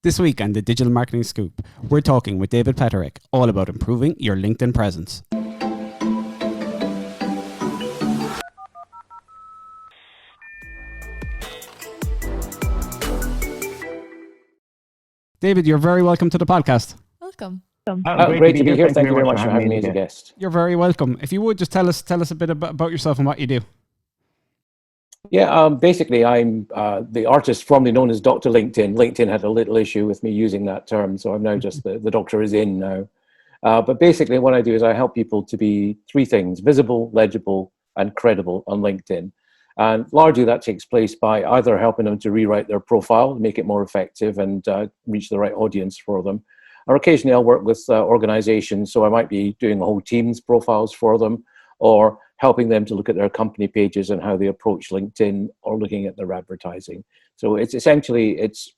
This week on the Digital Marketing Scoop, we're talking with David Petherick all about improving your LinkedIn presence. David, you're very welcome to the podcast. Welcome. Great to be here. Thank you very much for having me as a guest. You're very welcome. If you would just tell us a bit about yourself and what you do. Yeah, basically, I'm the artist formerly known as Dr. LinkedIn. LinkedIn had a little issue with me using that term, so I'm now just the doctor is in now. But basically, what I do is I help people to be three things: visible, legible, and credible on LinkedIn. And largely that takes place by either helping them to rewrite their profile, make it more effective, and reach the right audience for them. Or occasionally I'll work with organizations, so I might be doing a whole team's profiles for them, or helping them to look at their company pages and how they approach LinkedIn, or looking at their advertising. So it's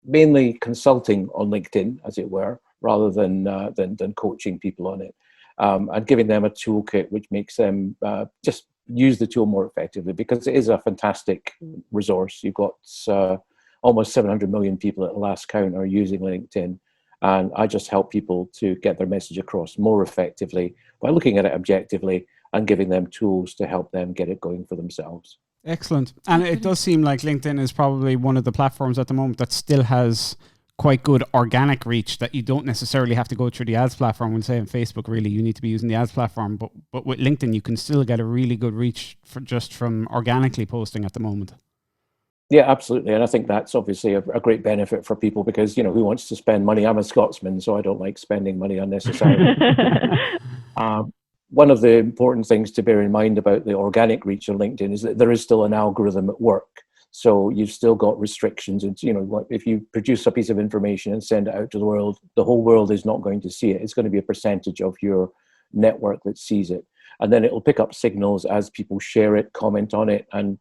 mainly consulting on LinkedIn, as it were, rather than coaching people on it, and giving them a toolkit which makes them just use the tool more effectively, because it is a fantastic resource. You've got almost 700 million people at the last count are using LinkedIn. And I just help people to get their message across more effectively by looking at it objectively and giving them tools to help them get it going for themselves. Excellent. And it does seem like LinkedIn is probably one of the platforms at the moment that still has quite good organic reach, that you don't necessarily have to go through the ads platform. When say on Facebook, really, you need to be using the ads platform. But with LinkedIn, you can still get a really good reach from organically posting at the moment. Yeah, absolutely. And I think that's obviously a great benefit for people because, who wants to spend money? I'm a Scotsman, so I don't like spending money unnecessarily. One of the important things to bear in mind about the organic reach of LinkedIn is that there is still an algorithm at work. So you've still got restrictions. And, if you produce a piece of information and send it out to the world, the whole world is not going to see it. It's going to be a percentage of your network that sees it. And then it will pick up signals as people share it, comment on it, and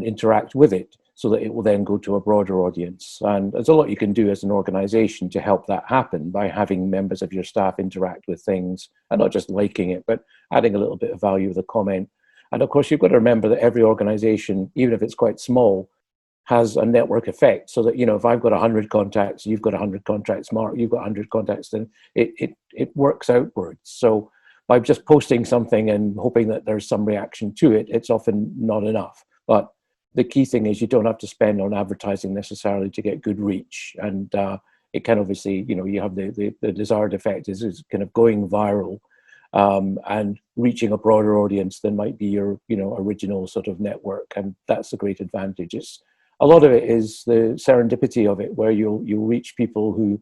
interact with it, so that it will then go to a broader audience. And there's a lot you can do as an organization to help that happen by having members of your staff interact with things and not just liking it, but adding a little bit of value with a comment. And of course, you've got to remember that every organization, even if it's quite small, has a network effect, so that, if I've got 100 contacts, you've got 100 contacts, Mark, you've got 100 contacts, then it works outwards. So by just posting something and hoping that there's some reaction to it, it's often not enough. But the key thing is you don't have to spend on advertising necessarily to get good reach. And it can obviously, you have the desired effect is kind of going viral and reaching a broader audience than might be your, original sort of network. And that's a great advantage. A lot of it is the serendipity of it, where you'll reach people who,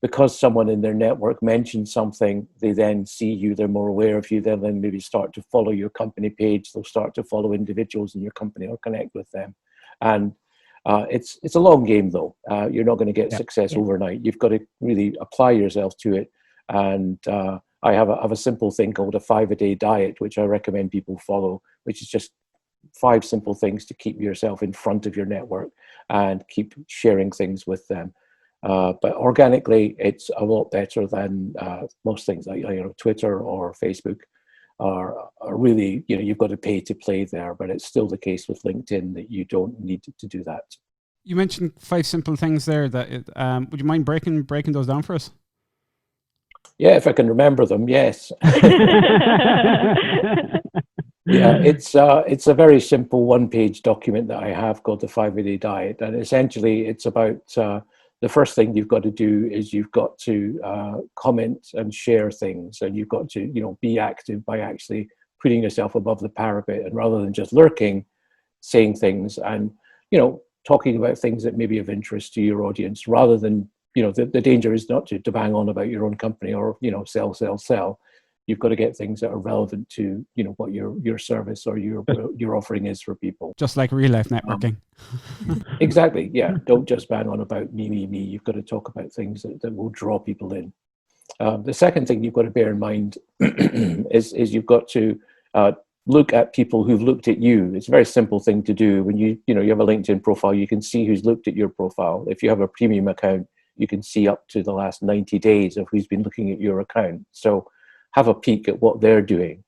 because someone in their network mentions something, they then see you, they're more aware of you, they'll then maybe start to follow your company page, they'll start to follow individuals in your company or connect with them. And it's a long game, though. You're not going to get success overnight. You've got to really apply yourself to it. And I have a simple thing called a 5-a-day diet, which I recommend people follow, which is just 5 simple things to keep yourself in front of your network and keep sharing things with them. But organically, it's a lot better than most things like Twitter or Facebook are really, you've got to pay to play there. But it's still the case with LinkedIn that you don't need to do that. You mentioned 5 simple things there. Would you mind breaking those down for us? Yeah, if I can remember them, yes. Yeah, it's a very simple 1-page document that I have called the 5-a-day diet, and essentially it's about the first thing you've got to do is you've got to comment and share things, and you've got to be active by actually putting yourself above the parapet, and rather than just lurking, saying things and talking about things that may be of interest to your audience, rather than the danger is not to bang on about your own company or sell. You've got to get things that are relevant to what your service or your offering is for people. Just like real life networking. Exactly. Yeah. Don't just bang on about me. You've got to talk about things that will draw people in. The second thing you've got to bear in mind is you've got to look at people who've looked at you. It's a very simple thing to do. When you have a LinkedIn profile, you can see who's looked at your profile. If you have a premium account, you can see up to the last 90 days of who's been looking at your account. So have a peek at what they're doing,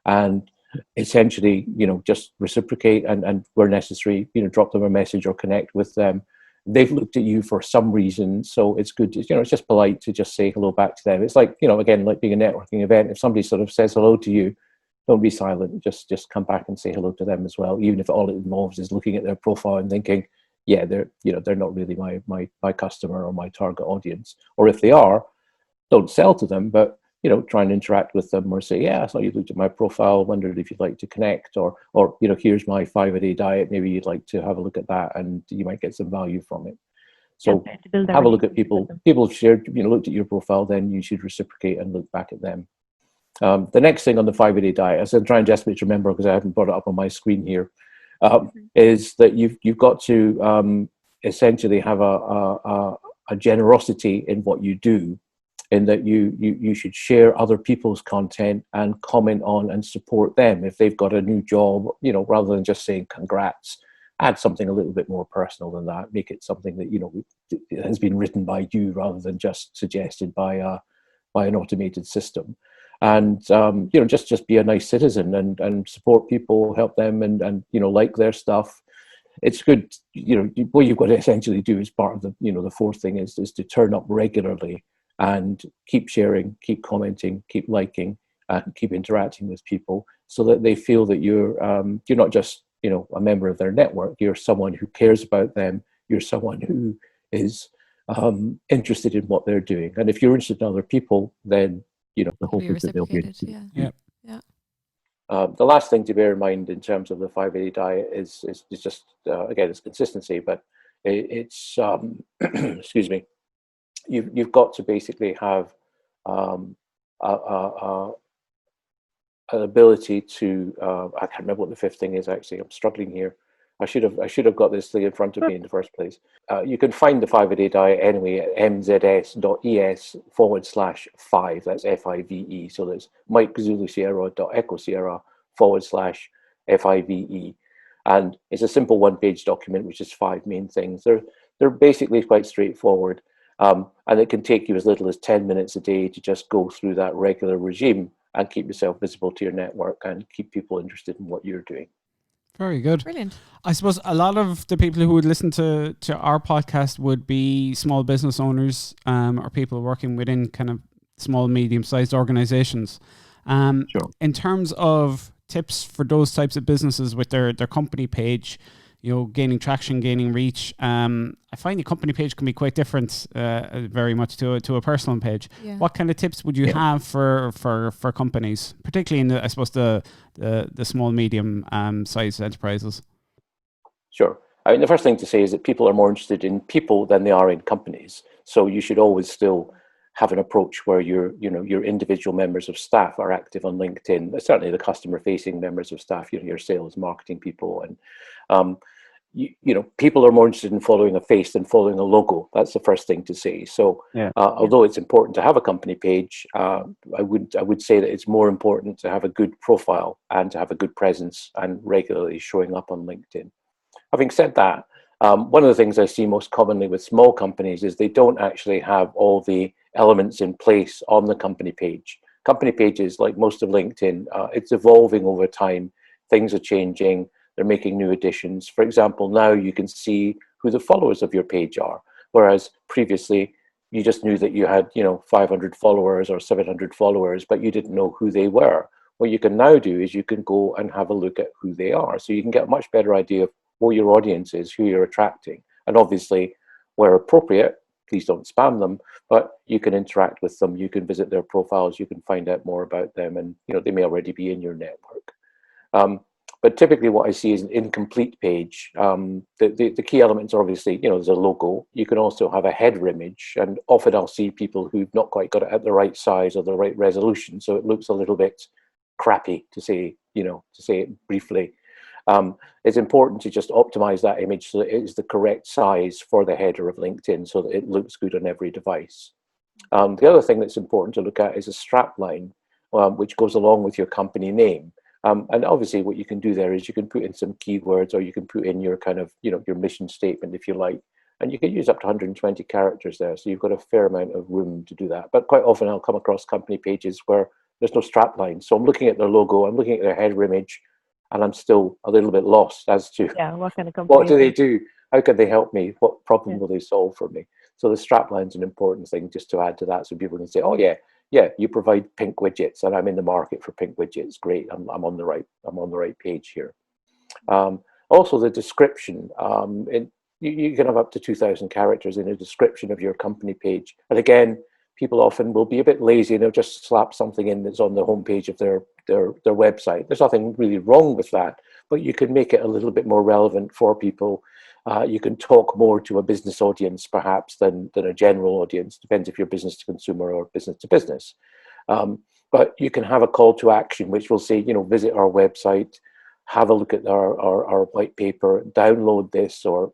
and essentially, just reciprocate and where necessary, drop them a message or connect with them they've looked at you for some reason. So it's good to, it's just polite to just say hello back to them. It's like, again, like being a networking event, if somebody sort of says hello to you, don't be silent. Just come back and say hello to them as well, even if all it involves is looking at their profile and thinking, yeah, they're not really my customer or my target audience. Or if they are, don't sell to them, but try and interact with them, or say, yeah, I saw you looked at my profile, wondered if you'd like to connect, or here's my 5-a-day diet, maybe you'd like to have a look at that, and you might get some value from it. So have a look at people have shared, looked at your profile, then you should reciprocate and look back at them. The next thing on the 5-a-day diet, as I'm trying desperately to remember because I haven't brought it up on my screen here, is that you've got to essentially have a generosity in what you do, in that you should share other people's content and comment on and support them if they've got a new job, rather than just saying congrats. Add something a little bit more personal than that. Make it something that has been written by you rather than just suggested by an automated system. And just be a nice citizen and support people, help them, and like their stuff. It's good. What you've got to essentially do is part of the the fourth thing is to turn up regularly and keep sharing, keep commenting, keep liking, and keep interacting with people, so that they feel that you're not just a member of their network. You're someone who cares about them. You're someone who is interested in what they're doing. And if you're interested in other people, then the hope is that they'll be interested. Yeah. The last thing to bear in mind in terms of the 5-a-day diet is just again, it's consistency, but it's excuse me. You've got to basically have an ability to I can't remember what the fifth thing is actually. I'm struggling here. I should have got this thing in front of me in the first place. You can find the 5-a-day diet anyway at mzs.es/5. That's FIVE. So that's Mike Zulu Sierra .Echo Sierra /FIVE. And it's a simple one-page document, which is 5 main things. They're basically quite straightforward. And it can take you as little as 10 minutes a day to just go through that regular regime and keep yourself visible to your network and keep people interested in what you're doing. Very good. Brilliant. I suppose a lot of the people who would listen to our podcast would be small business owners or people working within kind of small, medium-sized organizations. Sure. In terms of tips for those types of businesses with their company page, gaining traction, gaining reach, I find the company page can be quite different very much to a personal page. Yeah. What kind of tips would you have for companies, particularly in the small, medium sized enterprises? Sure. I mean, the first thing to say is that people are more interested in people than they are in companies. So you should always still have an approach where your individual members of staff are active on LinkedIn. Certainly the customer facing members of staff, your sales, marketing people, and people are more interested in following a face than following a logo. That's the first thing to say. So although it's important to have a company page, I would say that it's more important to have a good profile and to have a good presence and regularly showing up on LinkedIn. Having said that, one of the things I see most commonly with small companies is they don't actually have all the elements in place on the company page. Company pages, like most of LinkedIn, it's evolving over time. Things are changing. They're making new additions. For example, now you can see who the followers of your page are, whereas previously you just knew that you had 500 followers or 700 followers, but you didn't know who they were. What you can now do is you can go and have a look at who they are, so you can get a much better idea of what your audience is, who you're attracting, and obviously, where appropriate, please don't spam them, but you can interact with them. You can visit their profiles. You can find out more about them, and they may already be in your network. But typically what I see is an incomplete page. The key elements are obviously, there's a logo. You can also have a header image. And often I'll see people who've not quite got it at the right size or the right resolution. So it looks a little bit crappy, to say it briefly. It's important to just optimize that image so that it is the correct size for the header of LinkedIn so that it looks good on every device. The other thing that's important to look at is a strapline, which goes along with your company name. And obviously what you can do there is you can put in some keywords, or you can put in your kind of, your mission statement, if you like, and you can use up to 120 characters there. So you've got a fair amount of room to do that. But quite often I'll come across company pages where there's no strapline. So I'm looking at their logo, I'm looking at their header image, and I'm still a little bit lost as to what kind of company what do they do. How could they help me? What problem will they solve for me? So the strapline's an important thing just to add to that, so people can say, oh yeah, you provide pink widgets, and I'm in the market for pink widgets. Great, I'm on the right page here. Also, the description. You can have up to 2,000 characters in a description of your company page. And again, people often will be a bit lazy and they'll just slap something in that's on the homepage of their website. There's nothing really wrong with that, but you can make it a little bit more relevant for people. You can talk more to a business audience perhaps than a general audience. Depends if you're business to consumer or business to business. But you can have a call to action which will say, visit our website, have a look at our white paper, download this, or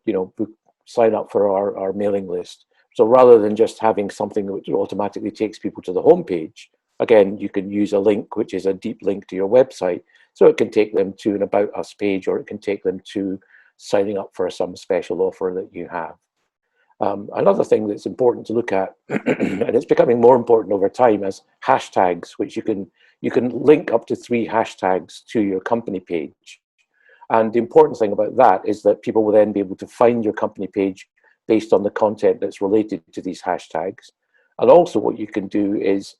sign up for our mailing list. So rather than just having something which automatically takes people to the homepage, again, you can use a link which is a deep link to your website. So it can take them to an About Us page, or it can take them to signing up for some special offer that you have. Another thing that's important to look at, and it's becoming more important over time, is hashtags, which you can link up to 3 hashtags to your company page. And the important thing about that is that people will then be able to find your company page based on the content that's related to these hashtags. And also what you can do is,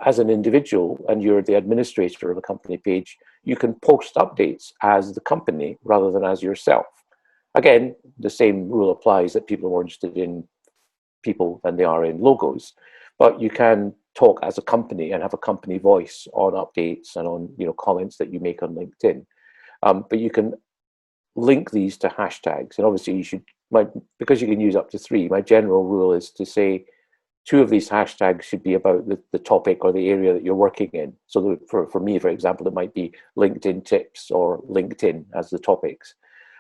as an individual, and you're the administrator of a company page, you can post updates as the company rather than as yourself. Again, the same rule applies, that people are more interested in people than they are in logos, but you can talk as a company and have a company voice on updates and on comments that you make on LinkedIn. But you can link these to hashtags, and obviously because you can use up to 3. My general rule is to say 2 of these hashtags should be about the topic or the area that you're working in. So for me, for example, it might be LinkedIn tips or LinkedIn as the topics.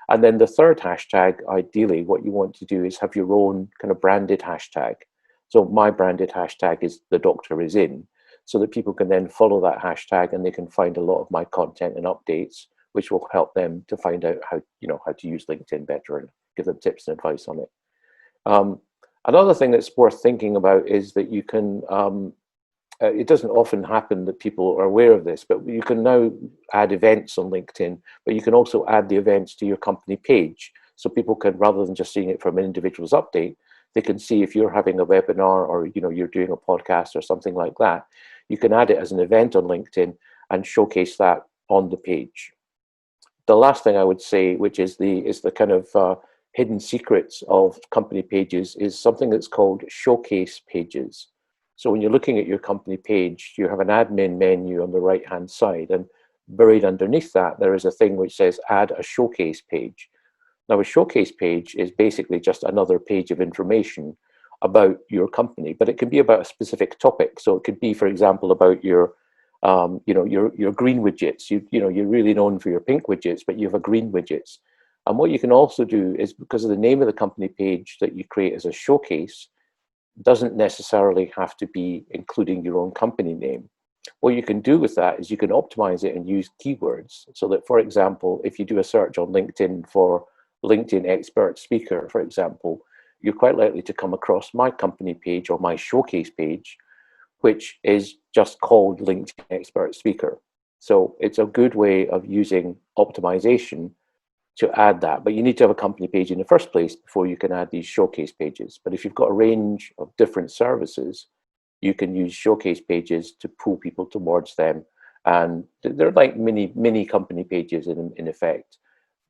And then the 3rd hashtag, ideally, what you want to do is have your own kind of branded hashtag. So my branded hashtag is "The Doctor is in," so that people can then follow that hashtag and they can find a lot of my content and updates, which will help them to find out how to use LinkedIn better and give them tips and advice on it. Another thing that's worth thinking about is that you can, it doesn't often happen that people are aware of this, but you can now add events on LinkedIn, but you can also add the events to your company page. So people can, rather than just seeing it from an individual's update, they can see if you're having a webinar or you're doing a podcast or something like that. You can add it as an event on LinkedIn and showcase that on the page. The last thing I would say, which is the kind of hidden secrets of company pages, is something that's called showcase pages. So when you're looking at your company page, you have an admin menu on the right-hand side, and buried underneath that, there is a thing which says add a showcase page. Now, a showcase page is basically just another page of information about your company, but it can be about a specific topic. So it could be, for example, about your green widgets. You're really known for your pink widgets, but you have a green widgets. And what you can also do is, because of the name of the company page that you create as a showcase, doesn't necessarily have to be including your own company name. What you can do with that is you can optimize it and use keywords, so that, for example, if you do a search on LinkedIn for LinkedIn expert speaker, for example, you're quite likely to come across my company page or my showcase page, which is just called LinkedIn expert speaker. So it's a good way of using optimization to add that, but you need to have a company page in the first place before you can add these showcase pages. But if you've got a range of different services, you can use showcase pages to pull people towards them, and they're like mini company pages in effect.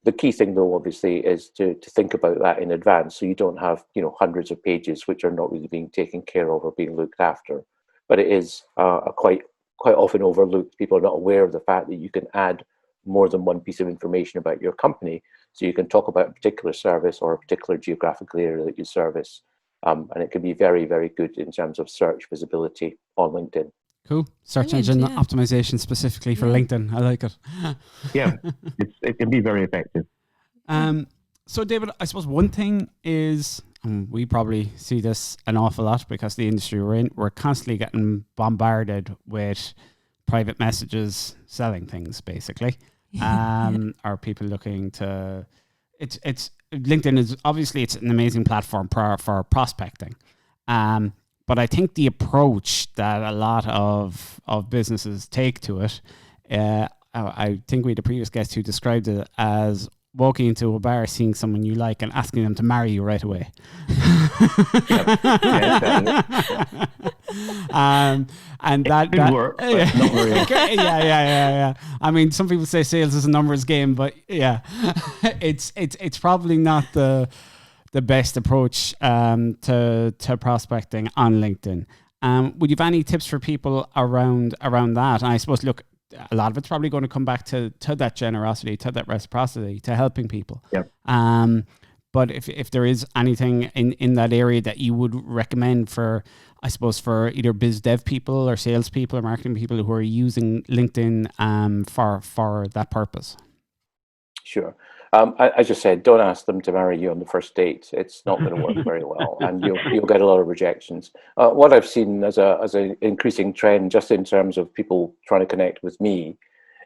The key thing, though, obviously, is to think about that in advance, so you don't have hundreds of pages which are not really being taken care of or being looked after. But it is quite often overlooked. People are not aware of the fact that you can add more than one piece of information about your company. So you can talk about a particular service or a particular geographical area that you service. And it can be very, very good in terms of search visibility on LinkedIn. Cool. Search engine optimization specifically for LinkedIn. I like it. Yeah, it can be very effective. So, David, I suppose one thing is, and we probably see this an awful lot because the industry we're in, we're constantly getting bombarded with private messages selling things, basically. Are people looking to... It's LinkedIn is obviously, it's an amazing platform for prospecting. But I think the approach that a lot of businesses take to it, I think we had a previous guest who described it as walking into a bar, seeing someone you like, and asking them to marry you right away. And that could work, but not very often. yeah. I mean, some people say sales is a numbers game, but yeah, it's probably not the best approach to prospecting on LinkedIn. Would you have any tips for people around that? And I suppose, look, a lot of it's probably going to come back to that generosity, to that reciprocity, to helping people. Yeah. But if there is anything in that area that you would recommend for, I suppose, for either biz dev people or sales people or marketing people who are using LinkedIn for that purpose. Sure. I just said, don't ask them to marry you on the first date. It's not going to work very well, and you'll get a lot of rejections. What I've seen as an increasing trend, just in terms of people trying to connect with me,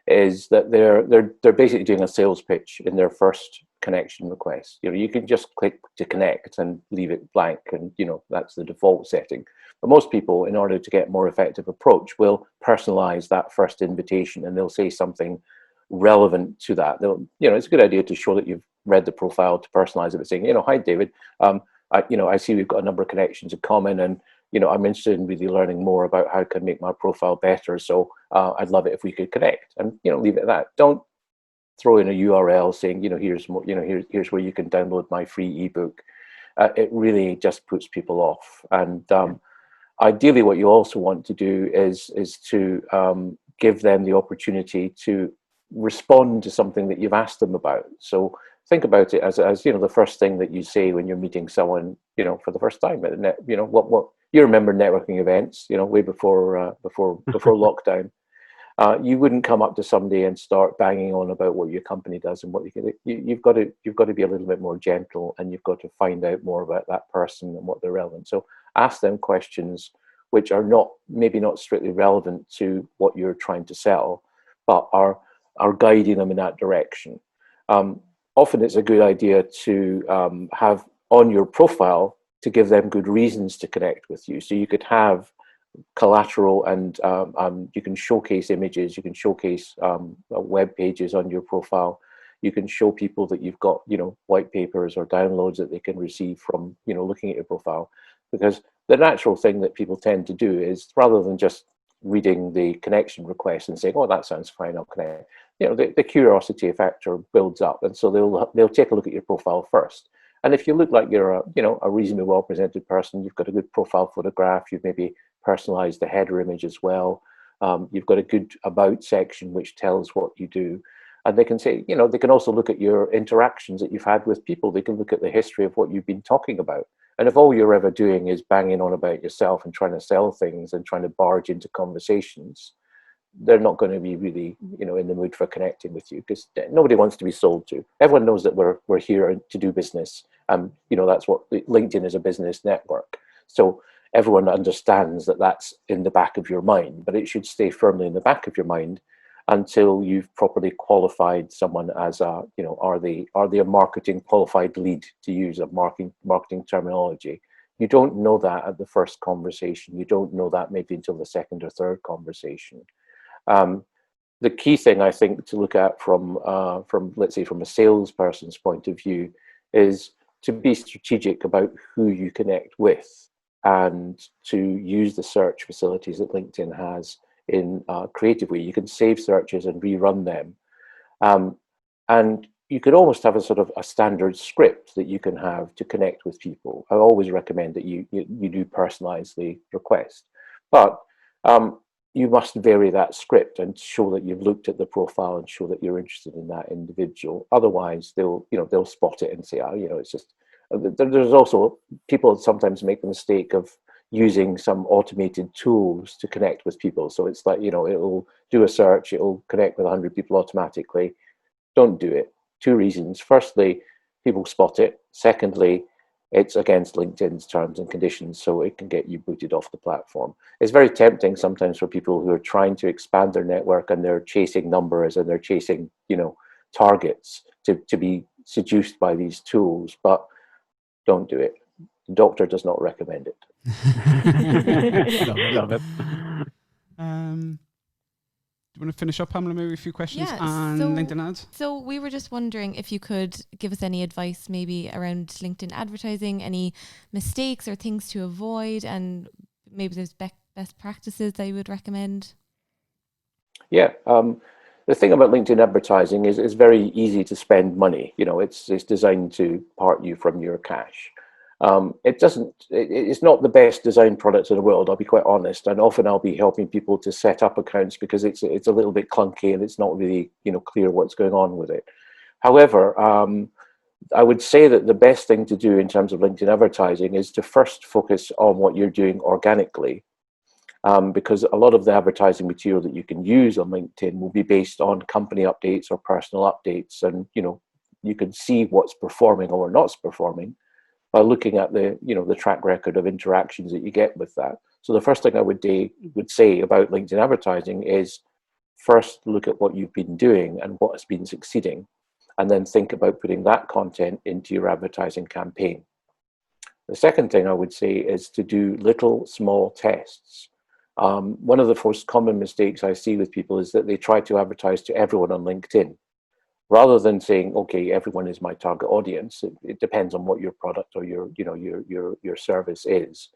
is that they're basically doing a sales pitch in their first connection request. You can just click to connect and leave it blank, and that's the default setting. But most people, in order to get more effective approach, will personalize that first invitation, and they'll say something relevant to that. It's a good idea to show that you've read the profile, to personalize it by saying, hi David, I see we've got a number of connections in common, and I'm interested in really learning more about how I can make my profile better. So I'd love it if we could connect, and leave it at that. Don't throw in a URL saying, here's more, here's where you can download my free ebook. It really just puts people off. And ideally, what you also want to do is to give them the opportunity to respond to something that you've asked them about. So think about it as the first thing that you say when you're meeting someone, for the first time. What you remember networking events, way before lockdown. You wouldn't come up to somebody and start banging on about what your company does and what you can. You've got to be a little bit more gentle, and you've got to find out more about that person and what they're relevant. So ask them questions which are maybe not strictly relevant to what you're trying to sell, but are guiding them in that direction. Often it's a good idea to have on your profile to give them good reasons to connect with you. So you could have collateral, and you can showcase images, you can showcase web pages on your profile. You can show people that you've got white papers or downloads that they can receive from looking at your profile, because the natural thing that people tend to do is, rather than just reading the connection request and saying, oh, that sounds fine, I'll connect, the curiosity factor builds up, and so they'll take a look at your profile first. And if you look like you're a reasonably well presented person, you've got a good profile photograph, you've maybe personalized the header image as well, you've got a good about section which tells what you do, and they can say, they can also look at your interactions that you've had with people. They can look at the history of what you've been talking about. And if all you're ever doing is banging on about yourself and trying to sell things and trying to barge into conversations, they're not going to be really, in the mood for connecting with you, because nobody wants to be sold to. Everyone knows that we're here to do business. That's what LinkedIn is, a business network. So everyone understands that that's in the back of your mind, but it should stay firmly in the back of your mind until you've properly qualified someone as are they a marketing qualified lead, to use a marketing terminology. You don't know that at the first conversation. You don't know that maybe until the second or third conversation. The key thing, I think, to look at from let's say from a salesperson's point of view, is to be strategic about who you connect with, and to use the search facilities that LinkedIn has in a creative way. You can save searches and rerun them, and you could almost have a sort of a standard script that you can have to connect with people. I always recommend that you do personalize the request, but you must vary that script and show that you've looked at the profile and show that you're interested in that individual. Otherwise, they'll spot it and say, it's just. There's also people sometimes make the mistake of using some automated tools to connect with people. So it's like, it'll do a search, it'll connect with 100 people automatically. Don't do it. 2 reasons. Firstly, people spot it. Secondly, it's against LinkedIn's terms and conditions, so it can get you booted off the platform. It's very tempting sometimes for people who are trying to expand their network, and they're chasing numbers and they're chasing, targets, to be seduced by these tools. But don't do it. The doctor does not recommend it. Love it. you want to finish up, Pamela, maybe a few questions Yeah, on LinkedIn ads? So we were just wondering if you could give us any advice maybe around LinkedIn advertising, any mistakes or things to avoid, and maybe there's best practices that you would recommend. Yeah. The thing about LinkedIn advertising is it's very easy to spend money. You know, it's designed to part you from your cash. It's not the best designed product in the world, I'll be quite honest. And often I'll be helping people to set up accounts because it's a little bit clunky and it's not really, clear what's going on with it. However, I would say that the best thing to do in terms of LinkedIn advertising is to first focus on what you're doing organically. Because a lot of the advertising material that you can use on LinkedIn will be based on company updates or personal updates. And, you can see what's performing or not performing by looking at the track record of interactions that you get with that. So the first thing I would say about LinkedIn advertising is first look at what you've been doing and what has been succeeding, and then think about putting that content into your advertising campaign. The second thing I would say is to do little small tests. One of the most common mistakes I see with people is that they try to advertise to everyone on LinkedIn. Rather than saying, okay, everyone is my target audience, it depends on what your product or your service is.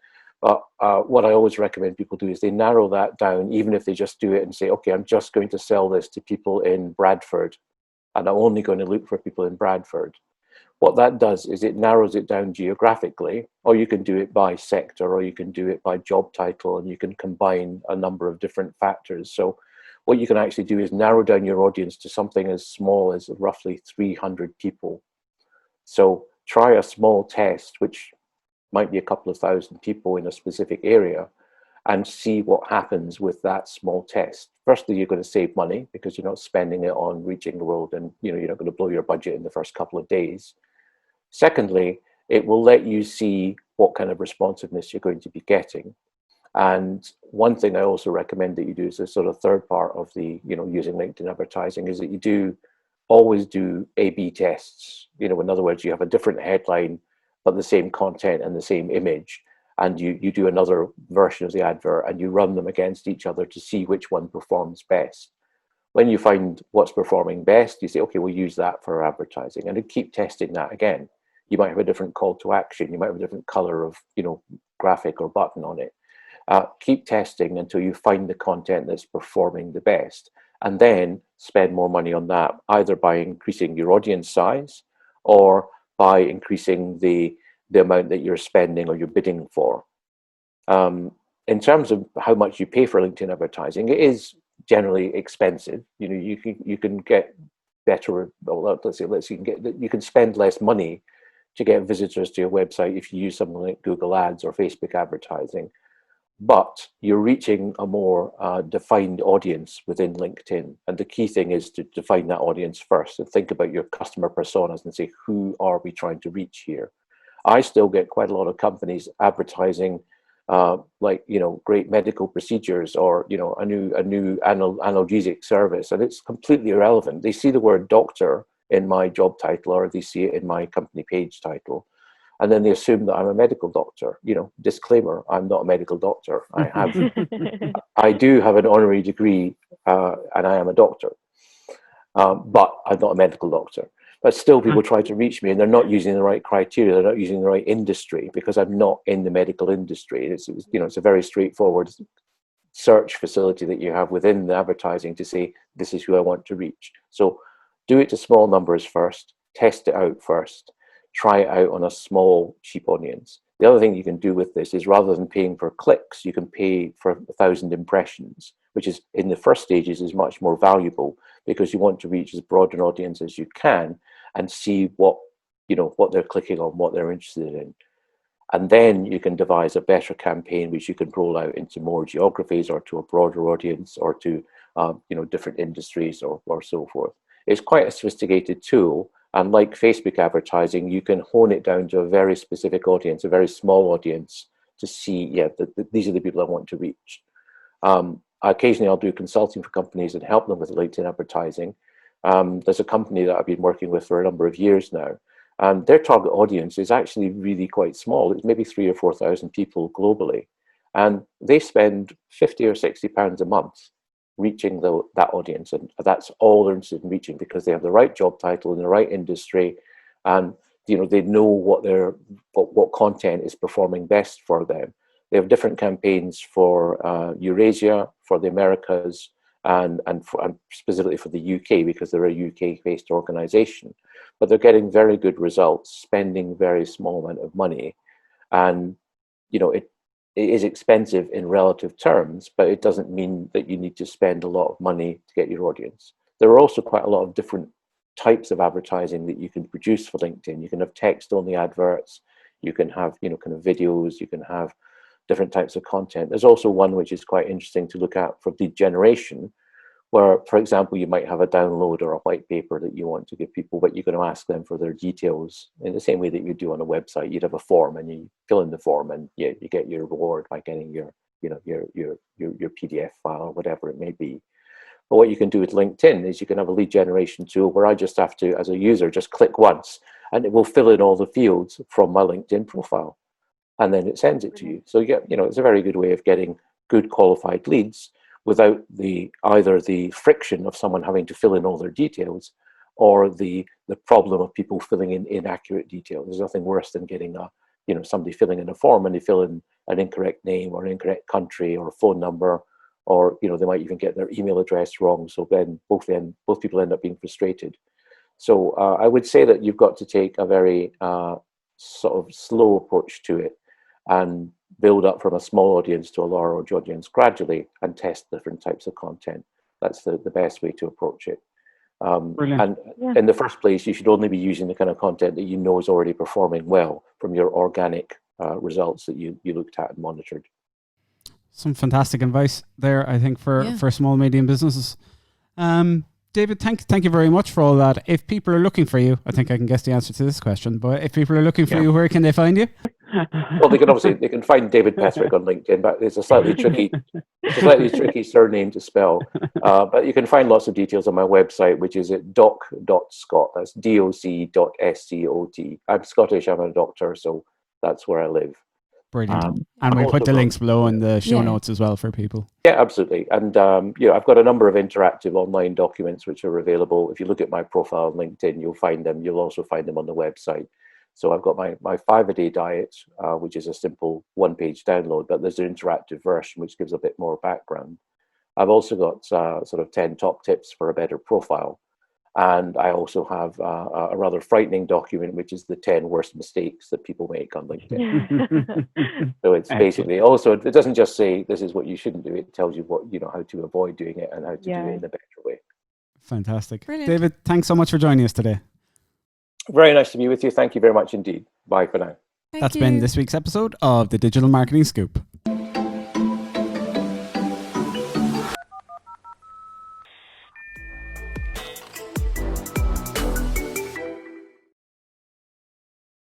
But what I always recommend people do is they narrow that down, even if they just do it and say, okay, I'm just going to sell this to people in Bradford, and I'm only going to look for people in Bradford. What that does is it narrows it down geographically, or you can do it by sector, or you can do it by job title, and you can combine a number of different factors. So what you can actually do is narrow down your audience to something as small as roughly 300 people. So try a small test, which might be a couple of thousand people in a specific area, and see what happens with that small test. Firstly, you're going to save money because you're not spending it on reaching the world, and you're not going to blow your budget in the first couple of days. Secondly, it will let you see what kind of responsiveness you're going to be getting. And one thing I also recommend that you do is a sort of third part of the, using LinkedIn advertising is that you always do A/B tests. In other words, you have a different headline, but the same content and the same image. And you do another version of the advert and you run them against each other to see which one performs best. When you find what's performing best, you say, okay, we'll use that for our advertising, and then keep testing that again. You might have a different call to action. You might have a different color of, graphic or button on it. Keep testing until you find the content that's performing the best, and then spend more money on that, either by increasing your audience size or by increasing the amount that you're spending or you're bidding for. In terms of how much you pay for LinkedIn advertising, it is generally expensive. You can get better. Well, you can spend less money to get visitors to your website if you use something like Google Ads or Facebook advertising. But you're reaching a more defined audience within LinkedIn. And the key thing is to define that audience first and think about your customer personas and say, who are we trying to reach here? I still get quite a lot of companies advertising great medical procedures or, a new analgesic service. And it's completely irrelevant. They see the word doctor in my job title, or they see it in my company page title. And then they assume that I'm a medical doctor. Disclaimer, I'm not a medical doctor. I do have an honorary degree and I am a doctor, but I'm not a medical doctor. But still people try to reach me and they're not using the right criteria. They're not using the right industry because I'm not in the medical industry. It's a very straightforward search facility that you have within the advertising to say, this is who I want to reach. So do it to small numbers first, test it out first. Try it out on a small, cheap audience. The other thing you can do with this is rather than paying for clicks, you can pay for 1,000 impressions, which is in the first stages is much more valuable because you want to reach as broad an audience as you can and see what they're clicking on, what they're interested in. And then you can devise a better campaign which you can roll out into more geographies or to a broader audience or to different industries or so forth. It's quite a sophisticated tool. And like Facebook advertising, you can hone it down to a very specific audience, a very small audience to see, these are the people I want to reach. Occasionally I'll do consulting for companies and help them with LinkedIn advertising. There's a company that I've been working with for a number of years now. And their target audience is actually really quite small. It's maybe 3,000 or 4,000 people globally. And they spend £50 or £60 a month reaching that audience, and that's all they're interested in reaching, because they have the right job title in the right industry, and they know what content is performing best for them. They have different campaigns for Eurasia, for the Americas, and specifically for the UK, because they're a UK-based organization. But they're getting very good results, spending very small amount of money, and it is expensive in relative terms, but it doesn't mean that you need to spend a lot of money to get your audience. There are also quite a lot of different types of advertising that you can produce for LinkedIn. You can have text-only adverts, you can have kind of videos, you can have different types of content. There's also one which is quite interesting to look at for lead generation, where, for example, you might have a download or a white paper that you want to give people, but you're going to ask them for their details in the same way that you do on a website. You'd have a form, and you fill in the form, and you get your reward by getting your PDF file or whatever it may be. But what you can do with LinkedIn is you can have a lead generation tool where I just have to, as a user, just click once, and it will fill in all the fields from my LinkedIn profile, and then it sends it to you. So it's a very good way of getting good qualified leads without either the friction of someone having to fill in all their details, or the problem of people filling in inaccurate details. There's nothing worse than getting somebody filling in a form and they fill in an incorrect name or an incorrect country or a phone number, or they might even get their email address wrong. So then both people end up being frustrated. So I would say that you've got to take a very sort of slow approach to it, and build up from a small audience to a large audience gradually, and test different types of content. That's the best way to approach it. And in the first place, you should only be using the kind of content that you know is already performing well from your organic results that you looked at and monitored. Some fantastic advice there, I think, for small, medium businesses. David, thank you very much for all that. If people are looking for you, I think I can guess the answer to this question, but if people are looking for you, where can they find you? Well, they can find David Petherick on LinkedIn, but it's a slightly tricky surname to spell. But you can find lots of details on my website, which is at doc.scot. That's doc.scot. I'm Scottish, I'm a doctor, so that's where I live. Brilliant. And we'll put the links below in the show notes as well for people. Yeah, absolutely. And I've got a number of interactive online documents which are available. If you look at my profile on LinkedIn, you'll find them. You'll also find them on the website. So I've got my 5-a-day diet, which is a simple one-page download, but there's an interactive version which gives a bit more background. I've also got sort of 10 top tips for a better profile. And I also have a rather frightening document, which is the 10 worst mistakes that people make on LinkedIn. So it's basically also, it doesn't just say this is what you shouldn't do. It tells you how to avoid doing it and how to do it in a better way. Fantastic. Brilliant. David, thanks so much for joining us today. Very nice to be with you. Thank you very much indeed. Bye for now. That's been this week's episode of the Digital Marketing Scoop.